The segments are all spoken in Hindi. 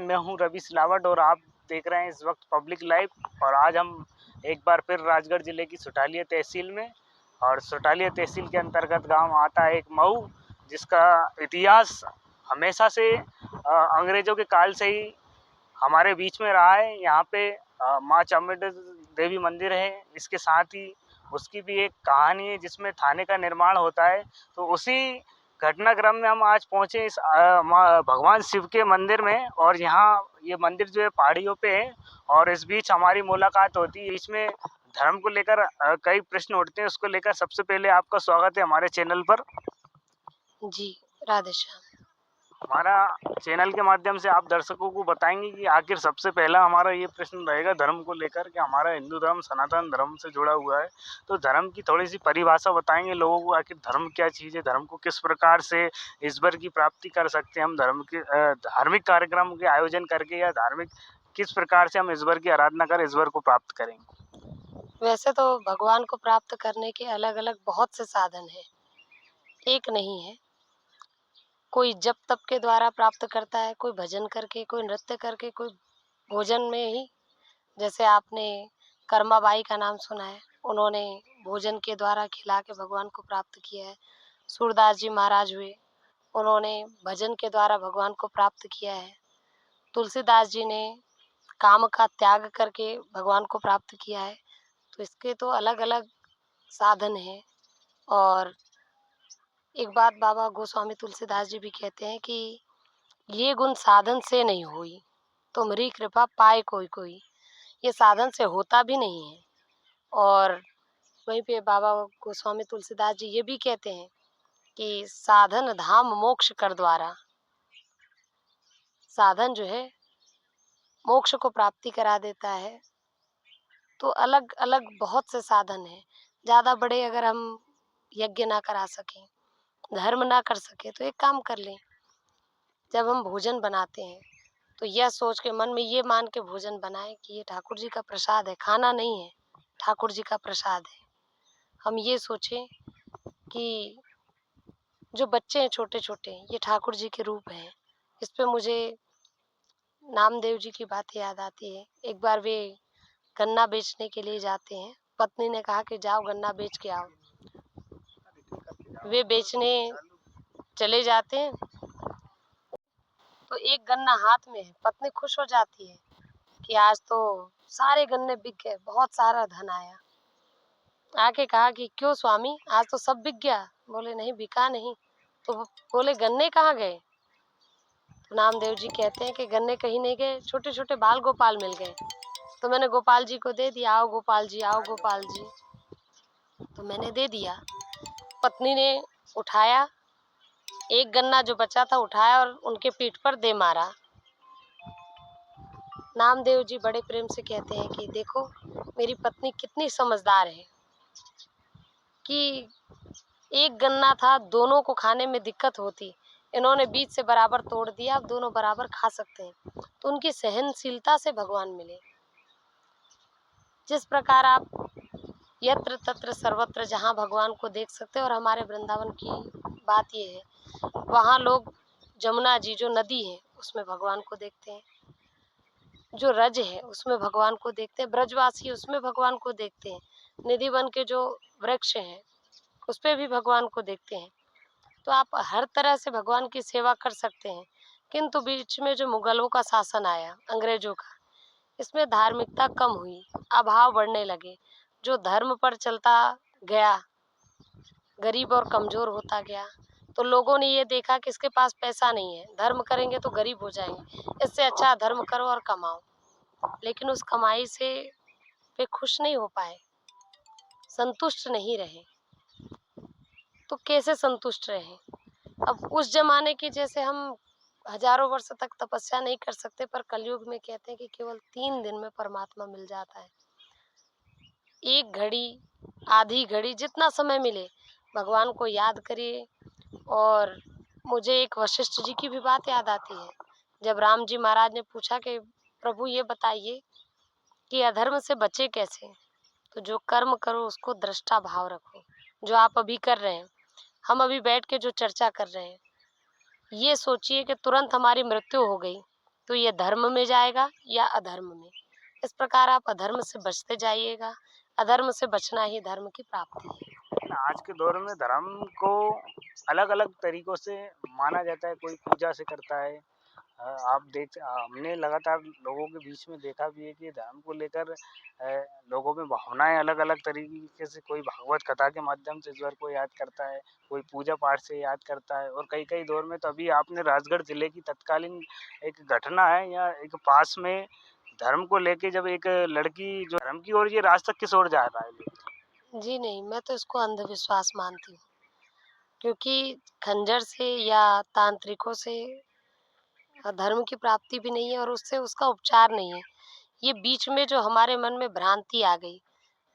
मैं हूं रवि सिलावट और आप देख रहे हैं इस वक्त पब्लिक लाइव। और आज हम एक बार फिर राजगढ़ जिले की सुटालिया तहसील में, और सुटालिया तहसील के अंतर्गत गांव आता है एक मऊ, जिसका इतिहास हमेशा से अंग्रेजों के काल से ही हमारे बीच में रहा है। यहाँ पे माँ चामुंडा देवी मंदिर है, इसके साथ ही उसकी भी एक कहानी है जिसमें थाने का निर्माण होता है। तो उसी घटनाक्रम में हम आज पहुंचे इस भगवान शिव के मंदिर में, और यहाँ ये मंदिर जो है पहाड़ियों पे है, और इस बीच हमारी मुलाकात होती है। इसमें धर्म को लेकर कई प्रश्न उठते हैं, उसको लेकर सबसे पहले आपका स्वागत है हमारे चैनल पर। जी, राधे श्याम। हमारा चैनल के माध्यम से आप दर्शकों को बताएंगे कि आखिर सबसे पहला हमारा ये प्रश्न रहेगा धर्म को लेकर कि हमारा हिंदू धर्म सनातन धर्म से जुड़ा हुआ है, तो धर्म की थोड़ी सी परिभाषा बताएंगे लोगों को, आखिर धर्म क्या चीज़ है, धर्म को किस प्रकार से ईश्वर की प्राप्ति कर सकते हैं हम, धर्म के धार्मिक कार्यक्रम के आयोजन करके, या धार्मिक किस प्रकार से हम ईश्वर की आराधना कर ईश्वर को प्राप्त करेंगे। वैसे तो भगवान को प्राप्त करने के अलग अलग बहुत से साधन हैं, एक नहीं है। कोई जप तप के द्वारा प्राप्त करता है, कोई भजन करके, कोई नृत्य करके, कोई भोजन में ही। जैसे आपने कर्माबाई का नाम सुना है, उन्होंने भोजन के द्वारा खिला के भगवान को प्राप्त किया है। सूरदास जी महाराज हुए, उन्होंने भजन के द्वारा भगवान को प्राप्त किया है। तुलसीदास जी ने काम का त्याग करके भगवान को प्राप्त किया है। तो इसके तो अलग अलग साधन हैं। और एक बात बाबा गोस्वामी तुलसीदास जी भी कहते हैं कि ये गुण साधन से नहीं हुई, तुमरी कृपा पाए कोई कोई। ये साधन से होता भी नहीं है। और वहीं पे बाबा गोस्वामी तुलसीदास जी ये भी कहते हैं कि साधन धाम मोक्ष कर द्वारा। साधन जो है मोक्ष को प्राप्ति करा देता है। तो अलग अलग बहुत से साधन हैं। ज़्यादा बड़े अगर हम यज्ञ ना करा सकें, धर्म ना कर सके, तो एक काम कर लें, जब हम भोजन बनाते हैं तो यह सोच के मन में ये मान के भोजन बनाएं कि ये ठाकुर जी का प्रसाद है, खाना नहीं है, ठाकुर जी का प्रसाद है। हम ये सोचें कि जो बच्चे हैं छोटे छोटे, ये ठाकुर जी के रूप हैं। इस पे मुझे नामदेव जी की बात याद आती है। एक बार वे गन्ना बेचने के लिए जाते हैं, पत्नी ने कहा कि जाओ गन्ना बेच के आओ। वे बेचने चले जाते हैं तो एक गन्ना हाथ में है। पत्नी खुश हो जाती है कि आज तो सारे गन्ने बिक गए, बहुत सारा धन आया। आके कहा कि क्यों स्वामी, आज तो सब बिक गया। बोले नहीं, बिका नहीं। तो बोले गन्ने कहाँ गए? तो नामदेव जी कहते हैं कि गन्ने कहीं नहीं गए, छोटे छोटे बाल गोपाल मिल गए, तो मैंने गोपाल जी को दे दिया। आओ गोपाल जी, आओ गोपाल जी। तो मैंने दे दिया। पत्नी ने उठाया, एक गन्ना जो बचा था उठाया और उनके पीठ पर दे मारा। नामदेव जी बड़े प्रेम से कहते हैं कि देखो मेरी पत्नी कितनी समझदार है, कि एक गन्ना था, दोनों को खाने में दिक्कत होती, इन्होंने बीच से बराबर तोड़ दिया, अब दोनों बराबर खा सकते हैं। तो उनकी सहनशीलता से भगवान मिले। जिस प्रकार आप यत्र तत्र सर्वत्र जहाँ भगवान को देख सकते हैं। और हमारे वृंदावन की बात ये है, वहाँ लोग जमुना जी जो नदी है उसमें भगवान को देखते हैं, जो रज है उसमें भगवान को देखते हैं, ब्रजवासी उसमें भगवान को देखते हैं, निधि वन के जो वृक्ष हैं उस पे भी भगवान को देखते हैं। तो आप हर तरह से भगवान की सेवा कर सकते हैं। किंतु बीच में जो मुगलों का शासन आया, अंग्रेजों का, इसमें धार्मिकता कम हुई, अभाव बढ़ने लगे। जो धर्म पर चलता गया गरीब और कमजोर होता गया। तो लोगों ने ये देखा कि इसके पास पैसा नहीं है, धर्म करेंगे तो गरीब हो जाएंगे, इससे अच्छा धर्म करो और कमाओ। लेकिन उस कमाई से वे खुश नहीं हो पाए, संतुष्ट नहीं रहे। तो कैसे संतुष्ट रहे? अब उस जमाने की जैसे हम हजारों वर्ष तक तपस्या नहीं कर सकते, पर कलयुग में कहते हैं कि केवल 3 दिन में परमात्मा मिल जाता है। एक घड़ी, आधी घड़ी, जितना समय मिले भगवान को याद करिए। और मुझे एक वशिष्ठ जी की भी बात याद आती है। जब राम जी महाराज ने पूछा कि प्रभु ये बताइए कि अधर्म से बचे कैसे? तो जो कर्म करो उसको दृष्टा भाव रखो। जो आप अभी कर रहे हैं, हम अभी बैठ के जो चर्चा कर रहे हैं, ये सोचिए कि तुरंत हमारी मृत्यु हो गई तो ये धर्म में जाएगा या अधर्म में। इस प्रकार आप अधर्म से बचते जाइएगा, अधर्म से बचना ही धर्म की प्राप्ति है। लेकिन आज के दौर में धर्म को अलग-अलग तरीकों से माना जाता है, कोई पूजा से करता है। हमने लगातार लोगों के बीच में देखा भी है कि धर्म को लेकर लोगों में भावनाएँ अलग-अलग तरीके से, कोई भागवत कथा के माध्यम से ईश्वर को याद करता है, कोई पूजा पाठ से याद करता है और कई-कई दौर में तो अभी आपने राजगढ़ जिले की तत्कालीन एक घटना है या एक पास में धर्म को लेके जब एक लड़की जो धर्म की ओर ये रास्ता किस ओर जा रहा है? जी नहीं, मैं तो इसको अंधविश्वास मानती हूँ, क्योंकि खंजर से या तांत्रिकों से धर्म की प्राप्ति भी नहीं है और उससे उसका उपचार नहीं है। ये बीच में जो हमारे मन में भ्रांति आ गई,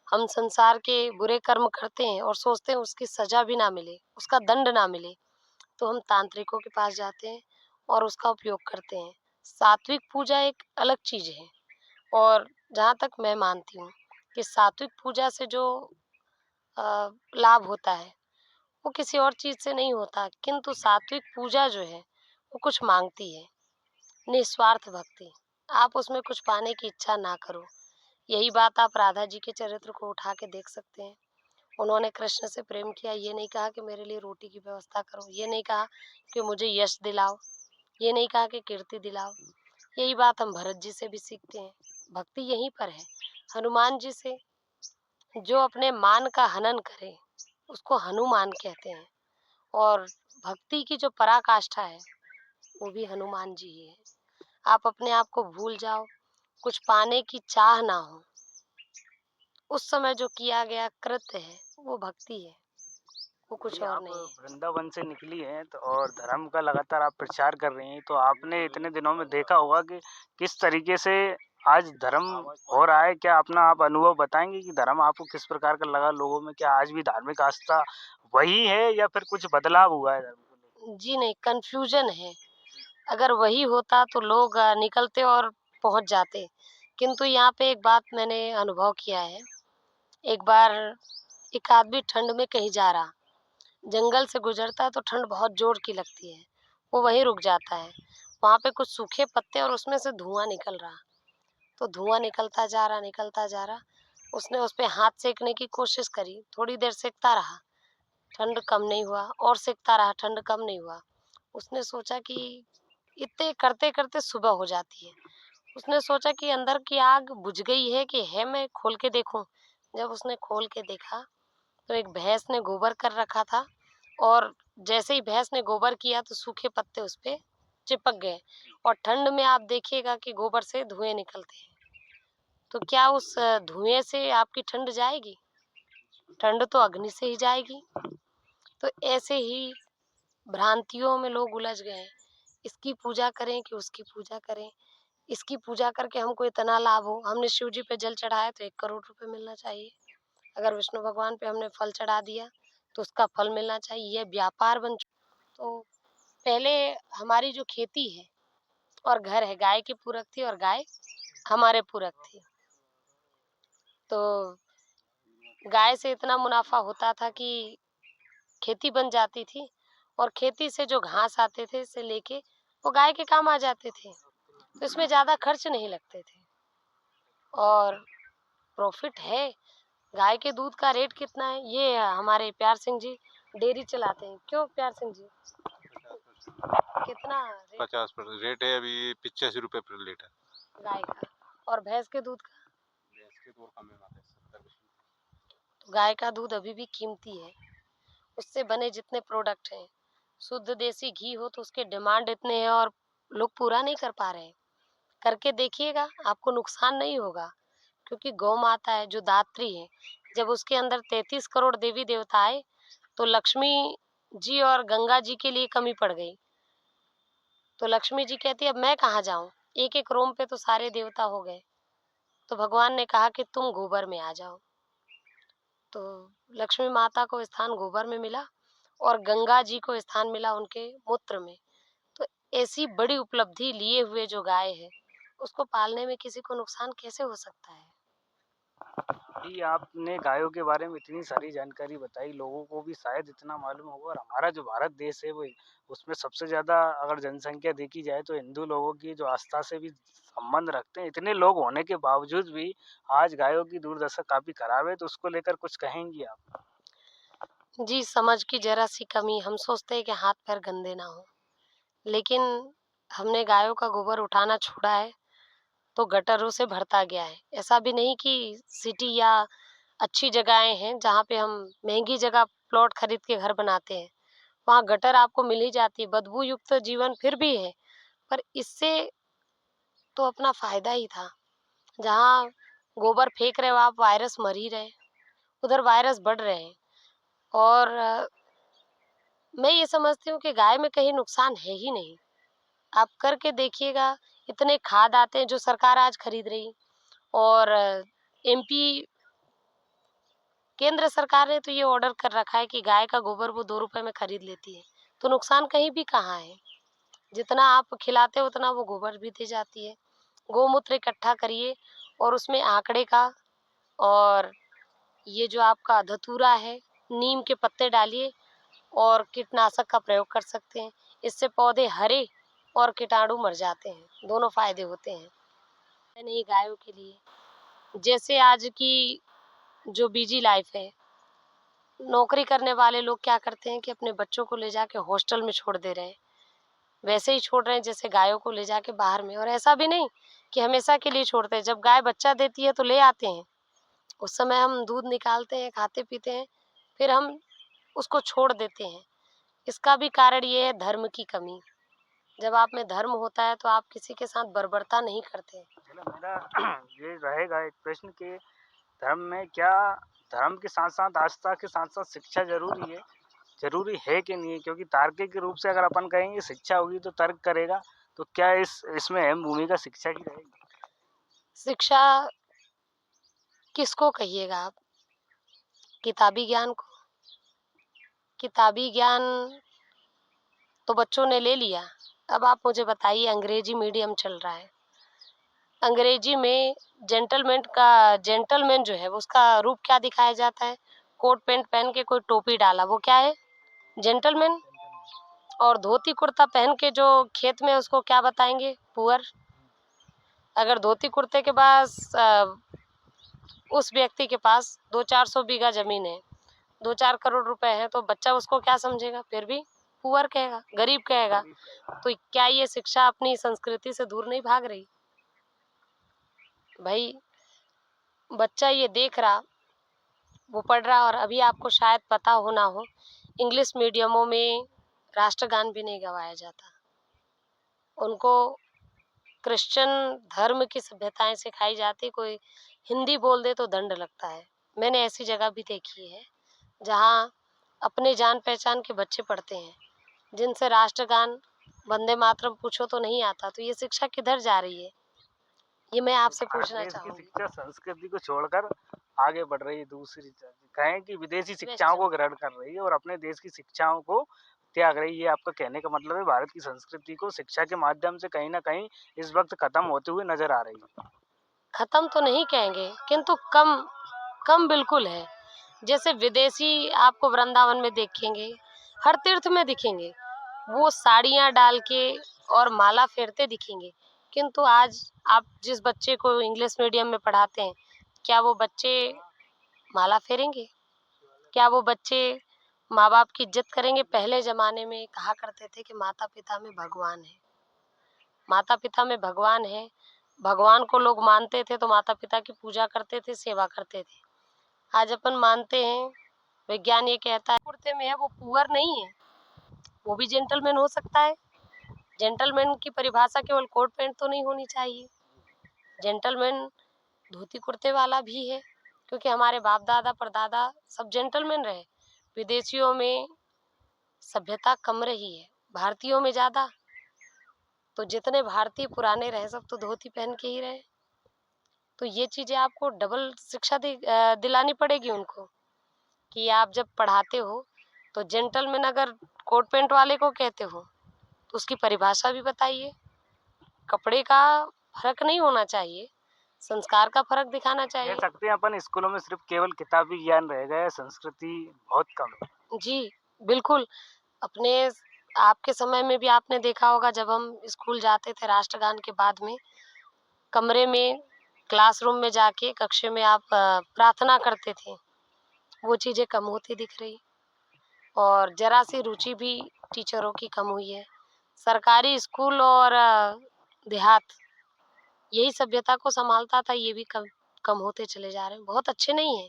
हम संसार के बुरे कर्म करते हैं और सोचते हैं उसकी सज़ा भी ना मिले, उसका दंड ना मिले, तो हम तांत्रिकों के पास जाते हैं और उसका उपयोग करते हैं। सात्विक पूजा एक अलग चीज़ है और जहाँ तक मैं मानती हूँ कि सात्विक पूजा से जो लाभ होता है, वो किसी और चीज़ से नहीं होता, किंतु सात्विक पूजा जो है, वो कुछ माँगती है, निस्वार्थ भक्ति। आप उसमें कुछ पाने की इच्छा ना करो। यही बात आप राधा जी के चरित्र को उठा के देख सकते हैं। उन्होंने कृष्ण से प्रेम किया, ये नहीं कहा कि मेरे लिए रोटी की व्यवस्था करो, ये नहीं कहा कि मुझे यश दिलाओ, ये नहीं कहा कि कीर्ति दिलाओ। यही बात हम भरत जी से भी सीखते हैं। भक्ति यहीं पर है। हनुमान जी से जो अपने मान का हनन करे, उसको हनुमान कहते हैं और भक्ति की जो पराकाष्ठा है, वो भी हनुमान जी ही है। आप अपने आप को भूल जाओ, कुछ पाने की चाह ना हो, उस समय जो किया गया कृत्य है, वो भक्ति है, वो कुछ अभी और आप नहीं है। वृंदावन से निकली हैं तो और धर्म का लगातार आप प्रचार कर रही हैं, तो आपने इतने दिनों में देखा होगा कि किस तरीके से आज धर्म हो रहा है। क्या अपना आप अनुभव बताएँगे कि धर्म आपको किस प्रकार का लगा लोगों में? क्या आज भी धार्मिक आस्था वही है या फिर कुछ बदलाव हुआ है धर्म को लेके? जी नहीं, कन्फ्यूज़न है। अगर वही होता तो लोग निकलते और पहुँच जाते। किंतु यहाँ पे एक बात मैंने अनुभव किया है। एक बार एक आदमी ठंड में कहीं जा रहा, जंगल से गुज़रता है तो ठंड बहुत ज़ोर की लगती है। वो वहीं रुक जाता है। वहाँ पे कुछ सूखे पत्ते और उसमें से धुआँ निकल रहा। तो धुआँ निकलता जा रहा, निकलता जा रहा। उसने उस पे हाथ सेकने की कोशिश करी, थोड़ी देर सेकता रहा, ठंड कम नहीं हुआ और सेकता रहा, ठंड कम नहीं हुआ। उसने सोचा कि इतने करते-करते सुबह हो जाती है। उसने सोचा कि अंदर की आग बुझ गई है कि है, मैं खोल के देखूँ। जब उसने खोल के देखा, तो एक भैंस ने गोबर कर रखा था और जैसे ही भैंस ने गोबर किया तो सूखे पत्ते उस पे चिपक गए और ठंड में आप देखिएगा कि गोबर से धुएँ निकलते हैं। तो क्या उस धुएँ से आपकी ठंड जाएगी? ठंड तो अग्नि से ही जाएगी। तो ऐसे ही भ्रांतियों में लोग उलझ गए हैं। इसकी पूजा करें कि उसकी पूजा करें? इसकी पूजा करके हमको इतना लाभ हो, हमने शिव जी पे जल चढ़ाया तो 1 करोड़ रुपए मिलना चाहिए। अगर विष्णु भगवान पे हमने फल चढ़ा दिया, तो उसका फल मिलना चाहिए। ये व्यापार बन तो पहले हमारी जो खेती है और घर है, गाय की पूरक थी और गाय हमारे पूरक थी। तो गाय से इतना मुनाफ़ा होता था कि खेती बन जाती थी और खेती से जो घास आते थे से लेके वो गाय के काम आ जाते थे। तो इसमें ज़्यादा खर्च नहीं लगते थे और प्रॉफ़िट है। गाय के दूध का रेट कितना है? ये हमारे प्यार सिंह जी डेयरी चलाते हैं। क्यों प्यार सिंह जी? कितना रेट 50% रेट है अभी 85 रुपये पर लीटर। गाय का और भैंस के दूध का? भैंस के दूध कम में आते हैं 70। तो गाय का दूध अभी भी कीमती है। उससे बने जितने प्रोडक्ट हैं, शुद्ध देसी घी हो तो उसके डिमांड इतने हैं और लोग पूरा नहीं कर पा रहे हैं। करके देखिएगा, आपको नुकसान नहीं होगा क्योंकि गौ माता है जो दात्री है। जब उसके अंदर 33 करोड़ देवी-देवता आए, तो लक्ष्मी जी और गंगा जी के लिए कमी पड़ गई। तो लक्ष्मी जी कहती अब मैं कहाँ जाऊँ? एक-एक रोम पे तो सारे देवता हो गए। तो भगवान ने कहा कि तुम गोबर में आ जाओ। तो लक्ष्मी माता को स्थान गोबर में मिला और गंगा जी को स्थान मिला उनके मूत्र में। तो ऐसी बड़ी उपलब्धि लिए हुए जो गाय है, उसको पालने में किसी को नुकसान कैसे हो सकता है? जी, आपने गायों के बारे में इतनी सारी जानकारी बताई, लोगों को भी शायद इतना मालूम होगा और हमारा जो भारत देश है वो उसमें सबसे ज़्यादा अगर जनसंख्या देखी जाए तो हिंदू लोगों की जो आस्था से भी संबंध रखते हैं। इतने लोग होने के बावजूद भी आज गायों की दुर्दशा काफ़ी खराब है, तो उसको लेकर कुछ कहेंगी आप? जी, समझ की ज़रा-सी कमी, हम सोचते हैं कि हाथ-पैर गंदे ना हों, लेकिन हमने गायों का गोबर उठाना छोड़ा है, तो गटरों से भरता गया है। ऐसा भी नहीं कि सिटी या अच्छी जगहें हैं, जहाँ पे हम महँगी जगह प्लॉट खरीद के घर बनाते हैं। वहाँ गटर आपको मिल ही जाती है, बदबू युक्त जीवन फिर भी है, पर इससे तो अपना फ़ायदा ही था। जहाँ गोबर फेंक रहे हो आप, वायरस मर ही रहे हैं, उधर वायरस बढ़ रहे हैं और मैं ये समझती हूँ कि गाय में कहीं नुकसान है ही नहीं। आप करके देखिएगा, इतने खाद आते हैं जो सरकार आज खरीद रही और एमपी केंद्र सरकार ने तो ये ऑर्डर कर रखा है कि गाय का गोबर वो 2 रुपए में खरीद लेती है। तो नुकसान कहीं भी कहाँ है? जितना आप खिलाते हो उतना वो गोबर भी दे जाती है। गौमूत्र इकट्ठा करिए और उसमें आँकड़े का और ये जो आपका धतूरा है, नीम के पत्ते डालिए और कीटनाशक का प्रयोग कर सकते हैं। इससे पौधे हरे और कीटाणु मर जाते हैं, दोनों फ़ायदे होते हैं। नहीं गायों के लिए जैसे आज की जो बिज़ी लाइफ़ है, नौकरी करने वाले लोग क्या करते हैं कि अपने बच्चों को ले जाके हॉस्टल में छोड़ दे रहे हैं। वैसे ही छोड़ रहे हैं जैसे गायों को ले जाके बाहर में और ऐसा भी नहीं कि हमेशा के लिए छोड़ते हैं। जब गाय बच्चा देती है तो ले आते हैं, उस समय हम दूध निकालते हैं, खाते-पीते हैं, फिर हम उसको छोड़ देते हैं। इसका भी कारण ये है धर्म की कमी। जब आप में धर्म होता है तो आप किसी के साथ बर्बरता नहीं करते। चलो मेरा ये रहेगा एक प्रश्न कि धर्म में क्या धर्म के साथ-साथ आस्था के साथ-साथ शिक्षा ज़रूरी है? ज़रूरी है कि नहीं है? क्योंकि तार्किक रूप से अगर अपन कहेंगे शिक्षा होगी तो तर्क करेगा, तो क्या इसमें अहम भूमिका शिक्षा की रहेगी? शिक्षा किसको कहिएगा आप? किताबी ज्ञान को? किताबी ज्ञान तो बच्चों ने ले लिया। अब आप मुझे बताइए अंग्रेजी मीडियम चल रहा है। अंग्रेजी में जेंटलमैन जो है उसका रूप क्या दिखाया जाता है? कोट पैंट पहन के कोई टोपी डाला, वो क्या है? जेंटलमैन। और धोती कुर्ता पहन के जो खेत में उसको क्या बताएँगे? पुअर। अगर धोती कुर्ते के पास उस व्यक्ति के पास 200-400 बीघा ज़मीन है, 2-4 करोड़ रुपए हैं, तो बच्चा उसको क्या समझेगा? फिर भी पुअर कहेगा, गरीब कहेगा। तो क्या ये शिक्षा अपनी संस्कृति से दूर नहीं भाग रही? भई बच्चा ये देख रहा, वो पढ़ रहा और अभी आपको शायद पता हो ना हो, इंग्लिश मीडियमों में राष्ट्रगान भी नहीं गवाया जाता। उनको क्रिश्चियन धर्म की सभ्यताएँ सिखाई जाती, कोई हिंदी बोल दे तो दंड लगता है। मैंने ऐसी जगह भी देखी है, जहाँ अपने जान-पहचान के बच्चे पढ़ते हैं, जिनसे राष्ट्रगान, वंदे मातरम पूछो तो नहीं आता, तो ये शिक्षा किधर जा रही है? ये मैं तो आपसे भारत पूछना देश की चाहूँगी। शिक्षा संस्कृति को छोड़कर आगे बढ़ रही है दूसरी तरफ। कहें कि विदेशी शिक्षाओं वेस्टर्न को ग्रहण कर रही है और अपने देश की शिक्षाओं को त्याग रही है। ये आपका कहने का मतलब है भारत की संस्कृति को शिक्षा के माध्यम से कहीं न कहीं इस वक़्त खत्म होते हुए नज़र आ रही है। खत्म तो नहीं कहेंगे, किंतु कम बिल्कुल है। जैसे विदेशी आपको वृंदावन में देखेंगे, हर तीर्थ में दिखेंगे, वो साड़ियाँ डाल के और माला फेरते दिखेंगे। किंतु आज आप जिस बच्चे को इंग्लिश मीडियम में पढ़ाते हैं, क्या वो बच्चे माला फेरेंगे? क्या वो बच्चे माँ-बाप की इज़्ज़त करेंगे? पहले ज़माने में कहा करते थे कि माता-पिता में भगवान है। माता-पिता में भगवान है, भगवान को लोग मानते थे तो माता-पिता की पूजा करते थे, सेवा करते थे। आज अपन मानते हैं, विज्ञान ये कहता है कुर्ते में है वो पुअर नहीं है, वो भी जेंटलमैन हो सकता है। जेंटलमैन की परिभाषा केवल कोट पैंट तो नहीं होनी चाहिए। जेंटलमैन धोती कुर्ते वाला भी है, क्योंकि हमारे बाप-दादा, परदादा सब जेंटलमैन रहे। विदेशियों में सभ्यता कम रही है, भारतीयों में ज़्यादा। तो जितने भारतीय पुराने रहे सब तो धोती पहन के ही रहे। तो ये चीज़ें आपको डबल शिक्षा दिलानी पड़ेगी उनको कि आप जब पढ़ाते हो तो जेंटलमैन अगर कोट पैंट वाले को कहते हो तो उसकी परिभाषा भी बताइए। कपड़े का फ़र्क नहीं होना चाहिए, संस्कार का फर्क दिखाना कह चाहिए। सकते हैं अपन स्कूलों में सिर्फ केवल किताबी ज्ञान रह गया है, संस्कृति बहुत कम है। जी, बिल्कुल। अपने आपके समय में भी आपने देखा होगा, जब हम स्कूल जाते थे राष्ट्रगान के बाद में, कमरे में, क्लासरूम में जाके कक्ष में आप प्रार्थना करते थे। वो चीज़ें कम होती दिख रही, और ज़रा-सी रुचि भी टीचरों की कम हुई है। सरकारी स्कूल और देहात, यही सभ्यता को सँभालता था, ये भी कम कम होते चले जा रहे हैं। बहुत अच्छे नहीं हैं।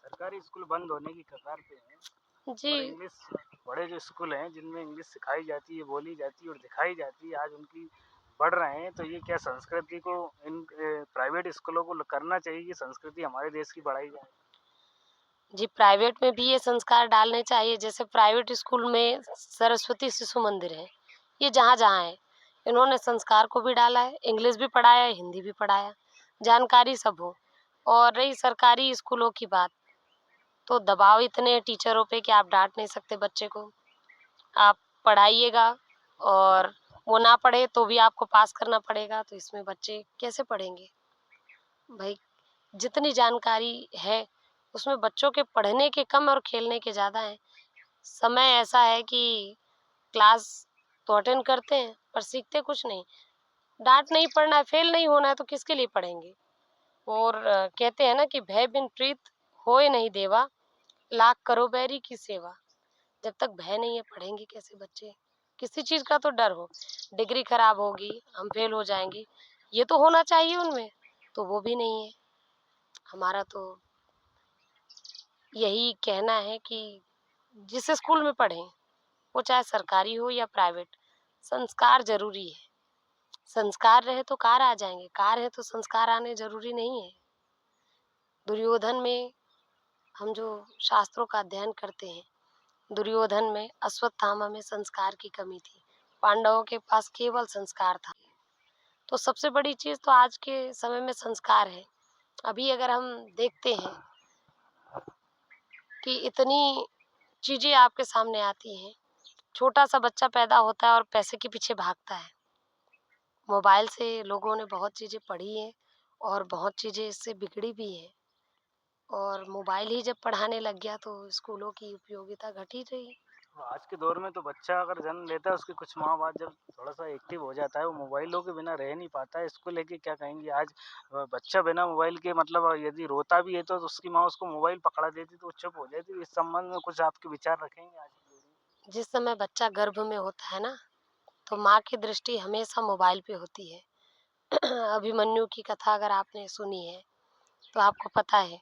सरकारी स्कूल बंद होने की कगार पे हैं जी। और इंग्लिश बड़े जो स्कूल हैं जिनमें इंग्लिश सिखाई जाती है, बोली जाती है और दिखाई जाती है, आज उनकी बढ़ रहे हैं। तो ये क्या संस्कृति को इन प्राइवेट स्कूलों को करना चाहिए कि संस्कृति हमारे देश की बढ़ाई जाए। जी, प्राइवेट में भी ये संस्कार डालने चाहिए। जैसे प्राइवेट स्कूल में सरस्वती शिशु मंदिर है, ये जहाँ-जहाँ है, इन्होंने संस्कार को भी डाला है, इंग्लिश भी पढ़ाया है, हिंदी भी पढ़ाया, जानकारी सब हो। और रही सरकारी स्कूलों की बात, तो दबाव इतने हैं टीचरों पे कि आप डाँट नहीं सकते बच्चे को। आप पढ़ाइएगा, और वो ना पढ़े तो भी आपको पास करना पड़ेगा, तो इसमें बच्चे कैसे पढ़ेंगे? भई, जितनी जानकारी है, उसमें बच्चों के पढ़ने के कम और खेलने के ज़्यादा हैं। समय ऐसा है कि क्लास तो अटेंड करते हैं, पर सीखते कुछ नहीं। डाँट नहीं पड़ना है, फेल नहीं होना है, तो किसके लिए पढ़ेंगे? और कहते हैं ना कि भय बिन प्रीत होए नहीं देवा, लाख करो बैरी की सेवा। जब तक भय नहीं है, पढ़ेंगे कैसे बच्चे? किसी चीज़ का तो डर हो, डिग्री खराब होगी, हम फेल हो जाएँगे, ये तो होना चाहिए उनमें, तो वो भी नहीं है। हमारा तो यही कहना है कि जिस स्कूल में पढ़ें, वो चाहे सरकारी हो या प्राइवेट, संस्कार ज़रूरी है। संस्कार रहे तो कार आ जाएँगे, कार है तो संस्कार आने ज़रूरी नहीं है। दुर्योधन में हम जो शास्त्रों का अध्ययन करते हैं, दुर्योधन में, अश्वत्थामा में संस्कार की कमी थी। पांडवों के पास केवल संस्कार था। तो सबसे बड़ी चीज़ तो आज के समय में संस्कार है। अभी अगर हम देखते हैं कि इतनी चीज़ें आपके सामने आती हैं, छोटा-सा बच्चा पैदा होता है और पैसे के पीछे भागता है। मोबाइल से लोगों ने बहुत चीज़ें पढ़ी हैं, और बहुत चीज़ें इससे बिगड़ी भी हैं, और मोबाइल ही जब पढ़ाने लग गया तो स्कूलों की उपयोगिता घट ही रही। तो आज के दौर में तो बच्चा अगर जन्म लेता है, उसके कुछ माह बाद जब थोड़ा-सा एक्टिव हो जाता है, वो मोबाइलों के बिना रह नहीं पाता है। इसको लेके क्या कहेंगी? आज बच्चा बिना मोबाइल के मतलब यदि रोता भी है तो उसकी माँ उसको मोबाइल पकड़ा देती तो वो चुप हो जाती। इस संबंध में कुछ आपके विचार रखेंगे आज की पीढ़ी में? जिस समय बच्चा गर्भ में होता है ना, तो माँ की दृष्टि हमेशा मोबाइल पे होती है। अभिमन्यु की कथा अगर आपने सुनी है, तो आपको पता है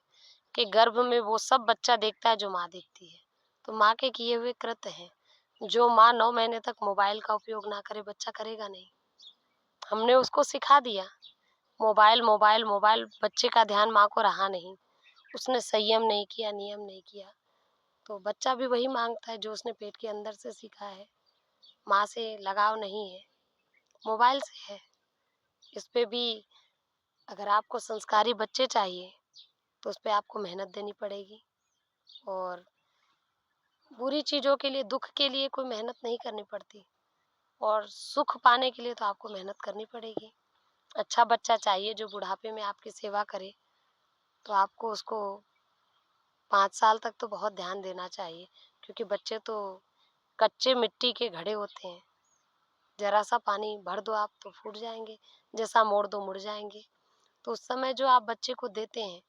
कि गर्भ में वो सब बच्चा देखता है जो माँ देखती है। तो माँ के किए हुए कृत्य हैं। जो माँ 9 महीने तक मोबाइल का उपयोग ना करे, बच्चा करेगा नहीं। हमने उसको सिखा दिया, मोबाइल, मोबाइल, मोबाइल, बच्चे का ध्यान माँ को रहा नहीं। उसने संयम नहीं किया, नियम नहीं किया, तो बच्चा भी वही माँगता है जो उसने पेट के अंदर से सीखा है। माँ से लगाव नहीं है, मोबाइल से है। इस पे भी अगर आपको संस्कारी बच्चे चाहिए, तो उस पे आपको मेहनत देनी पड़ेगी, और बुरी चीज़ों के लिए, दुःख के लिए कोई मेहनत नहीं करनी पड़ती, और सुख पाने के लिए तो आपको मेहनत करनी पड़ेगी। अच्छा बच्चा चाहिए जो बुढ़ापे में आपकी सेवा करे, तो आपको उसको 5 साल तक तो बहुत ध्यान देना चाहिए, क्योंकि बच्चे तो कच्चे मिट्टी के घड़े होते हैं। ज़रा-सा पानी भर दो आप तो फूट जाएँगे, जैसा मोड़ दो मुड़ जाएँगे। तो उस समय जो आप बच्चे को देते हैं,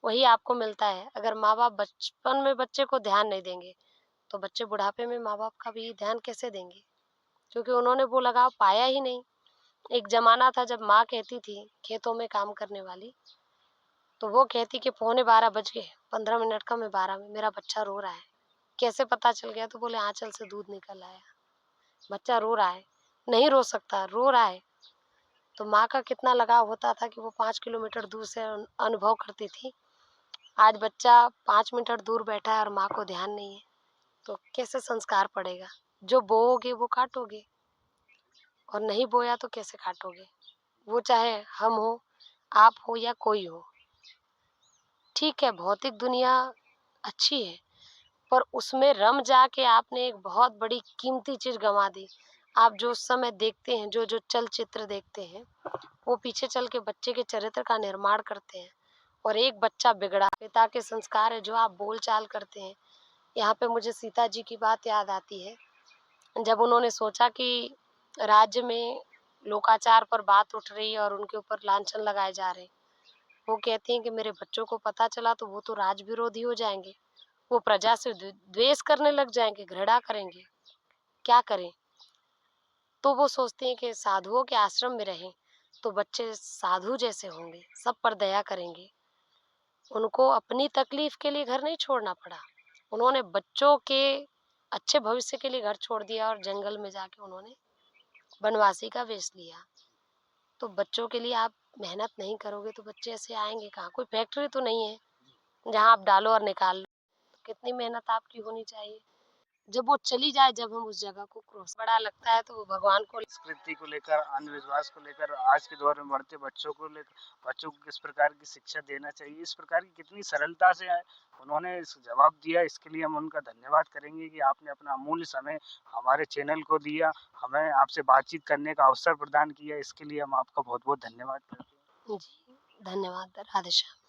वही आपको मिलता है। अगर माँ-बाप बचपन में बच्चे को ध्यान नहीं देंगे, तो बच्चे बुढ़ापे में माँ-बाप का भी ध्यान कैसे देंगे? क्योंकि उन्होंने वो लगाव पाया ही नहीं। एक ज़माना था जब माँ कहती थी, खेतों में काम करने वाली, तो वो कहती कि पौने 12 बज गए, 15 मिनट कम है 12 में, मेरा बच्चा रो रहा है। कैसे पता चल गया? तो बोले आँचल से दूध निकल आया। बच्चा रो रहा है, नहीं रो सकता, रो रहा है। तो माँ का कितना लगाव होता था कि वो 5 किलोमीटर दूर से अनुभव करती थी। आज बच्चा 5 मीटर दूर बैठा है और माँ को ध्यान नहीं है, तो कैसे संस्कार पड़ेगा? जो बोओगे वो काटोगे, और नहीं बोया तो कैसे काटोगे? वो चाहे हम हो, आप हो या कोई हो। ठीक है, भौतिक दुनिया अच्छी है, पर उसमें रम जाके आपने एक बहुत बड़ी कीमती चीज़ गँवा दी। आप जो उस समय देखते हैं, जो-जो चलचित्र देखते हैं, वो पीछे चल के बच्चे के चरित्र का निर्माण करते हैं। और एक बच्चा बिगड़ा, पिता के संस्कार है जो आप बोलचाल करते हैं। यहाँ पे मुझे सीता जी की बात याद आती है, जब उन्होंने सोचा कि राज्य में लोकाचार पर बात उठ रही है और उनके ऊपर लांछन लगाए जा रहे हैं। वो कहती हैं कि मेरे बच्चों को पता चला तो वो तो राज विरोधी हो जाएंगे, वो प्रजा से द्वेष करने लग जाएंगे, घृणा करेंगे, क्या करें। तो वो सोचते हैं कि साधुओं के आश्रम में रहें तो बच्चे साधु जैसे होंगे, सब पर दया करेंगे। उनको अपनी तकलीफ के लिए घर नहीं छोड़ना पड़ा, उन्होंने बच्चों के अच्छे भविष्य के लिए घर छोड़ दिया और जंगल में जाके उन्होंने वनवासी का वेश लिया। तो बच्चों के लिए आप मेहनत नहीं करोगे तो बच्चे ऐसे आएंगे कहाँ। कोई फैक्ट्री तो नहीं है जहाँ आप डालो और निकाल लो। तो कितनी मेहनत आपकी होनी चाहिए। जब वो चली जाए, जब हम उस जगह को क्रॉस, बड़ा लगता है तो वो भगवान को। संस्कृति को लेकर, अंधविश्वास को लेकर, आज के दौर में बढ़ते बच्चों को लेकर बच्चों को किस प्रकार की शिक्षा देना चाहिए, इस प्रकार की कितनी सरलता से उन्होंने इस जवाब दिया। इसके लिए हम उनका धन्यवाद करेंगे कि आपने अपना अमूल्य समय हमारे चैनल को दिया, हमें आपसे बातचीत करने का अवसर प्रदान किया। इसके लिए हम आपका बहुत बहुत धन्यवाद करते हैं। जी, धन्यवाद। राधे श्याम।